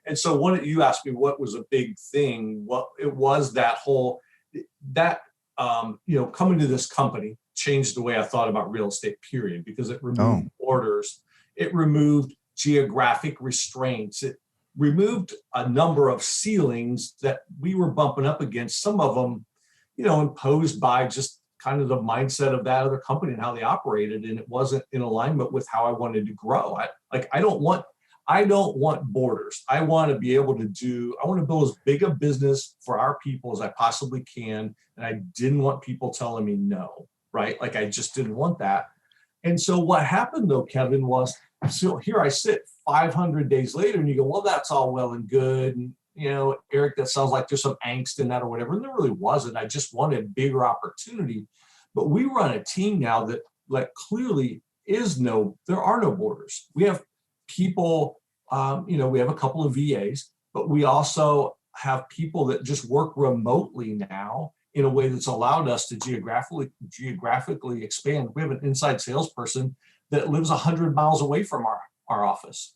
And so you asked me what was a big thing. Well, it was coming to this company changed the way I thought about real estate, period, because it removed borders. It removed geographic restraints. It removed a number of ceilings that we were bumping up against, some of them, imposed by just kind of the mindset of that other company and how they operated. And it wasn't in alignment with how I wanted to grow. I don't want borders. I want to build as big a business for our people as I possibly can. And I didn't want people telling me no, right? Like, I just didn't want that. And so what happened though, Kevin, was, so here I sit 500 days later and you go, well, that's all well and good. And, Eric, that sounds like there's some angst in that or whatever. And there really wasn't. I just wanted bigger opportunity. But we run a team now that clearly there are no borders. We have people, we have a couple of VAs, but we also have people that just work remotely now in a way that's allowed us to geographically expand. We have an inside salesperson that lives 100 miles away from our office.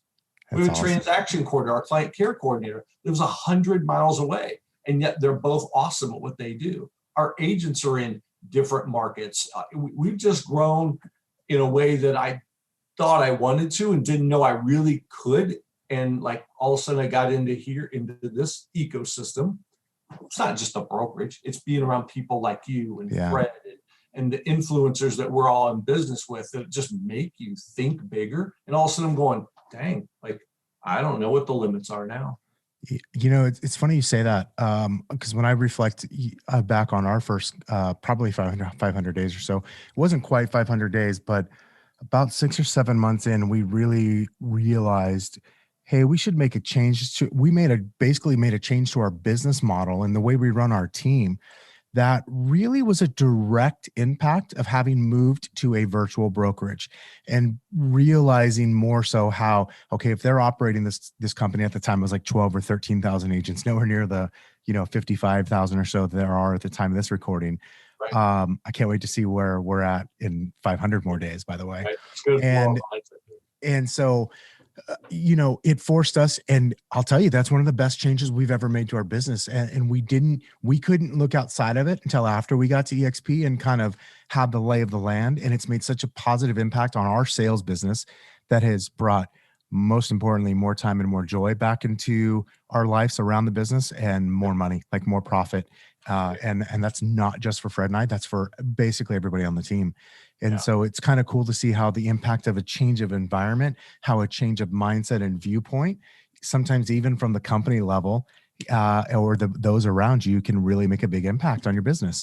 We have a transaction coordinator, our client care coordinator lives 100 miles away, and yet they're both awesome at what they do. Our agents are in different markets. We've just grown in a way that I thought I wanted to and didn't know I really could. And all of a sudden I got into this ecosystem. It's not just a brokerage. It's being around people like you and Fred and the influencers that we're all in business with that just make you think bigger. And all of a sudden I'm going, dang, I don't know what the limits are now. It's funny you say that, because when I reflect back on our first probably 500 days or so, it wasn't quite 500 days, but about 6 or 7 months in, we really realized, hey, we should make a change. We basically made a change to our business model and the way we run our team. That really was a direct impact of having moved to a virtual brokerage and realizing more so how, okay, if they're operating this company at the time, it was like 12 or 13,000 agents, nowhere near the, 55,000 or so there are at the time of this recording. Right. I can't wait to see where we're at in 500 more days, by the way. Right. And so, it forced us, and I'll tell you, that's one of the best changes we've ever made to our business. And we couldn't look outside of it until after we got to eXp and kind of had the lay of the land. And it's made such a positive impact on our sales business that has brought, most importantly, more time and more joy back into our lives around the business and more money, more profit. And that's not just for Fred and I, that's for basically everybody on the team. And so it's kind of cool to see how the impact of a change of environment, how a change of mindset and viewpoint, sometimes even from the company level or those around you, can really make a big impact on your business.